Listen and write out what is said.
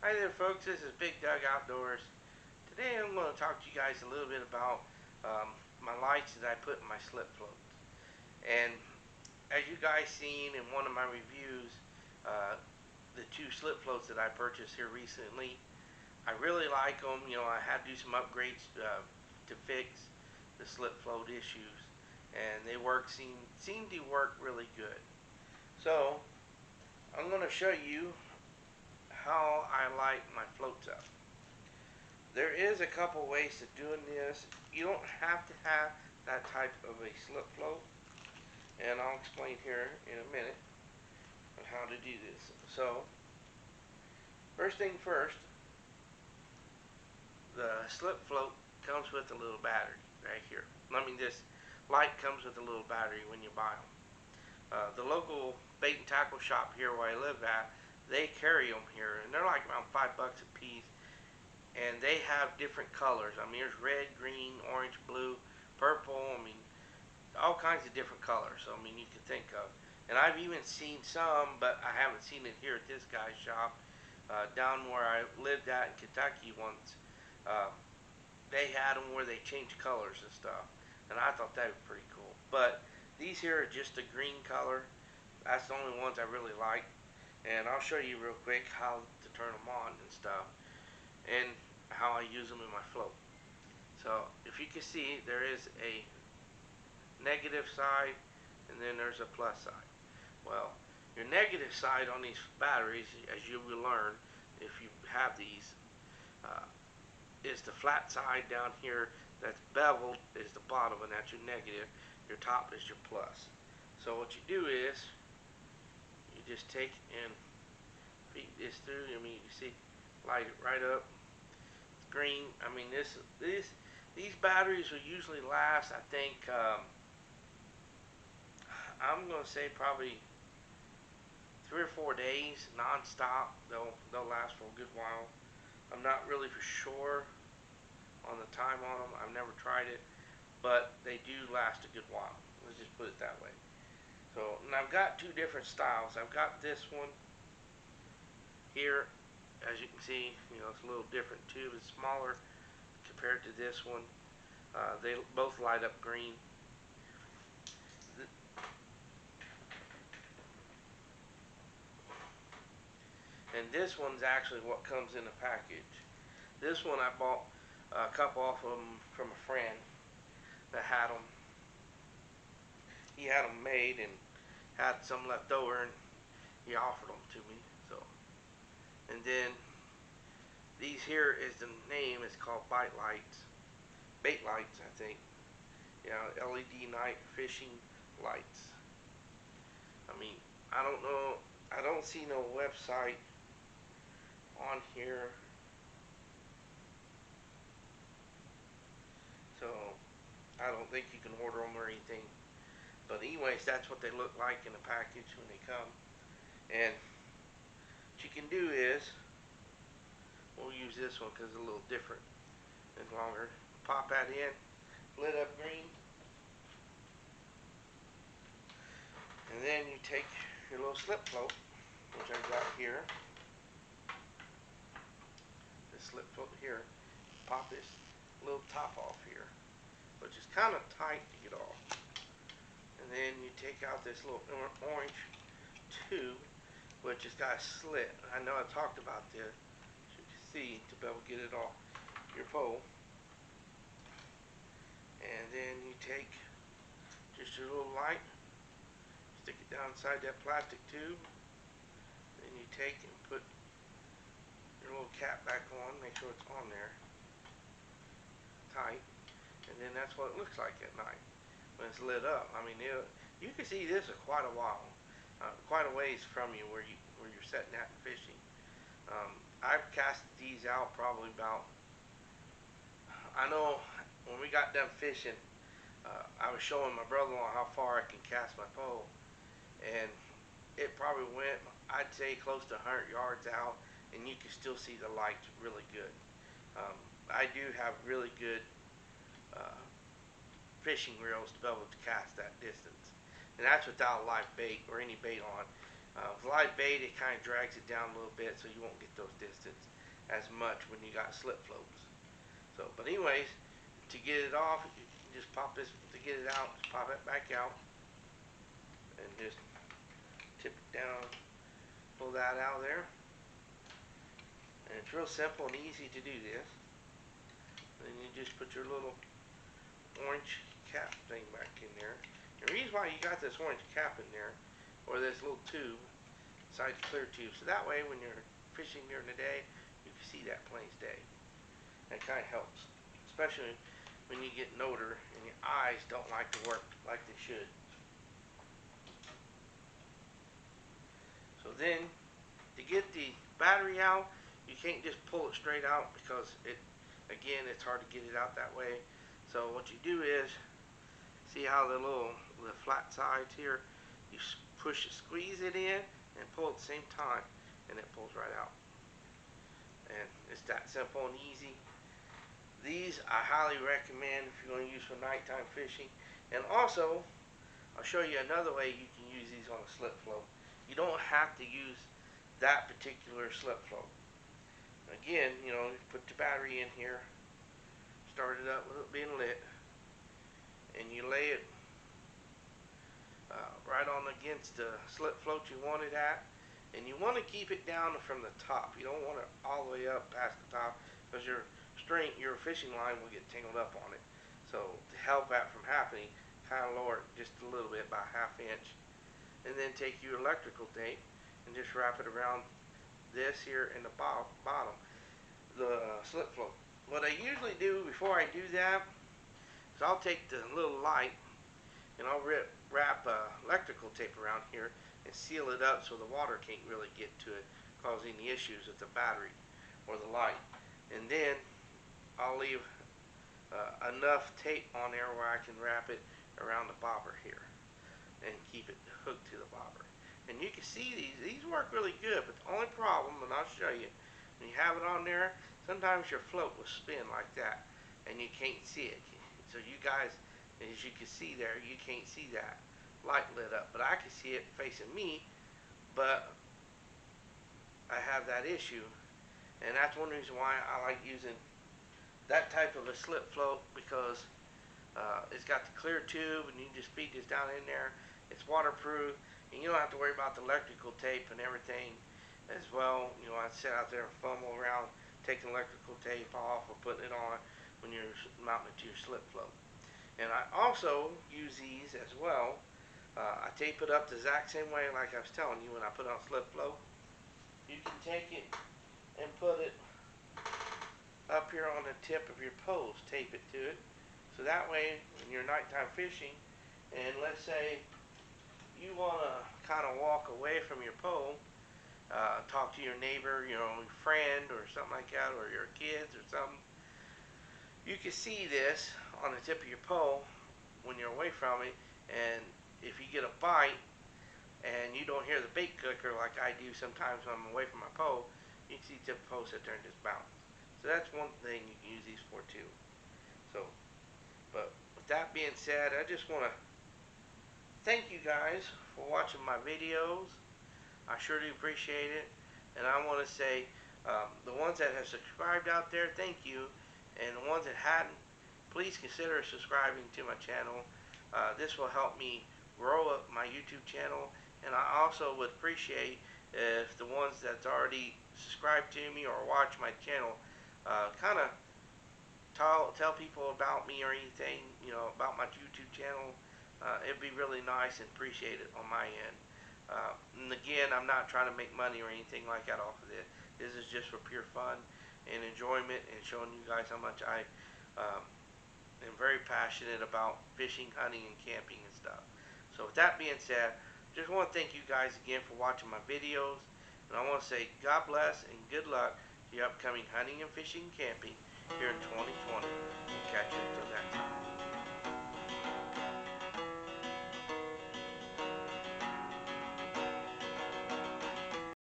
Hi there folks, this is Big Doug Outdoors. Today I'm going to talk to you guys a little bit about my lights that I put in my slip floats. And as you guys seen in one of my reviews, the two slip floats that I purchased here recently, I really like them. You know, I had to do some upgrades to fix the slip float issues, and they seem to work really good. So I'm going to show you how I light my floats up. There is a couple ways of doing this. You don't have to have that type of a slip float, and I'll explain here in a minute on how to do this. So, first thing first, the slip float comes with a little battery right here. I mean, this light comes with a little battery when you buy them. The local bait and tackle shop here where I live at, they carry them here, and they're like around $5 a piece. And they have different colors. I mean, there's red, green, orange, blue, purple. I mean, all kinds of different colors. So, I mean, you can think of. And I've even seen some, but I haven't seen it here at this guy's shop. Down where I lived at in Kentucky once, uh, they had them where they changed colors and stuff. And I thought that was pretty cool. But these here are just a green color. That's the only ones I really like. And I'll show you real quick how to turn them on and stuff, and how I use them in my float. So if you can see, there is a negative side and then there's a plus side. Well, your negative side on these batteries, as you will learn if you have these, uh, is the flat side down here that's beveled is the bottom, and that's your negative. Your top is your plus. So what you do is you just take and feed this through. I mean, you see, light it right up. Green. I mean, these batteries will usually last, I think, I'm gonna say probably 3 or 4 days non-stop. They'll last for a good while. I'm not really for sure on the time on them. I've never tried it, but they do last a good while. Let's just put it that way. So, and I've got two different styles. I've got this one here. As you can see, you know, it's a little different too. It's smaller compared to this one. They both light up green. And this one's actually what comes in the package. This one I bought a couple off of them from a friend that had them. He had them made and had some left over, and he offered them to me. So, and then these here is the name. It's called bait lights, I think. Yeah, LED night fishing lights. I mean, I don't know. I don't see no website on here, so I don't think you can order them or anything. But anyways, that's what they look like in the package when they come. And what you can do is, we'll use this one because it's a little different and longer. Pop that in, lit up green, and then you take your little slip float, which I got here. This slip float here, pop this little top off here, which is kind of tight to get off. And then you take out this little orange tube, which has got a slit. I know I talked about this, as you can see, to be able to get it off your pole. And then you take just your little light, stick it down inside that plastic tube. Then you take and put your little cap back on, make sure it's on there tight, and then that's what it looks like at night when it's lit up. I mean, you can see this for quite a while, quite a ways from you where you're setting out and fishing. I've cast these out probably about, I know when we got done fishing, I was showing my brother-in-law how far I can cast my pole, and it probably went, I'd say, close to 100 yards out, and you can still see the lights really good. I do have really good uh, fishing reels to be able to cast that distance, and that's without live bait or any bait on. With live bait, it kind of drags it down a little bit, so you won't get those distance. as much when you got slip floats. So, but anyways, to get it off, you just pop this, to get it out, just pop it back out, and just tip it down, pull that out of there. And it's real simple and easy to do this. Then you just put your little orange cap thing back in there. The reason why you got this orange cap in there, or this little tube, inside the clear tube, so that way when you're fishing during the day, you can see that plain as day. That kind of helps, especially when you get older and your eyes don't like to work like they should. So then, to get the battery out, you can't just pull it straight out because again, it's hard to get it out that way. So what you do is, see how the flat sides here, you squeeze it in and pull at the same time, and it pulls right out. And it's that simple and easy. These I highly recommend if you're going to use for nighttime fishing. And also, I'll show you another way you can use these on a slip float. You don't have to use that particular slip float. Again, you put the battery in here, start it up with it being lit, and you lay it right on against the slip float you want it at, and you want to keep it down from the top. You don't want it all the way up past the top, because your fishing line will get tangled up on it. So to help that from happening, kind of lower it just a little bit, about ½ inch, and then take your electrical tape and just wrap it around this here in the bottom, the slip float. What I usually do before I do that is I'll take the little light and I'll wrap electrical tape around here and seal it up so the water can't really get to it, causing the issues with the battery or the light. And then I'll leave enough tape on there where I can wrap it around the bobber here and keep it hooked to the bobber. And you can see these work really good, but the only problem, and I'll show you, when you have it on there, sometimes your float will spin like that and you can't see it. So you guys, as you can see there, you can't see that light lit up, but I can see it facing me, but I have that issue. And that's one reason why I like using that type of a slip float, because it's got the clear tube and you can just feed this down in there. It's waterproof and you don't have to worry about the electrical tape and everything as well. I sit out there and fumble around taking electrical tape off or putting it on when you're mounting it to your slip float. And I also use these as well. I tape it up the exact same way like I was telling you when I put it on slip float. You can take it and put it up here on the tip of your post, tape it to it, so that way when you're nighttime fishing, and let's say you want to kind of walk away from your pole, talk to your neighbor, your friend or something like that, or your kids or something, you can see this on the tip of your pole when you're away from it. And if you get a bite and you don't hear the bait clicker like I do sometimes when I'm away from my pole, you can see the tip of the pole sit there and just bounce. So that's one thing you can use these for too. So, but with that being said, I just want to thank you guys for watching my videos. I sure do appreciate it. And I want to say, the ones that have subscribed out there, thank you. And the ones that hadn't, please consider subscribing to my channel. This will help me grow up my YouTube channel. And I also would appreciate if the ones that's already subscribed to me or watch my channel kind of tell people about me or anything, about my YouTube channel. It'd be really nice and appreciated on my end. And again, I'm not trying to make money or anything like that off of it. This is just for pure fun and enjoyment, and showing you guys how much I am very passionate about fishing, hunting, and camping and stuff. So with that being said, just want to thank you guys again for watching my videos. And I want to say God bless and good luck to your upcoming hunting and fishing and camping here in 2020. We'll catch you until next time.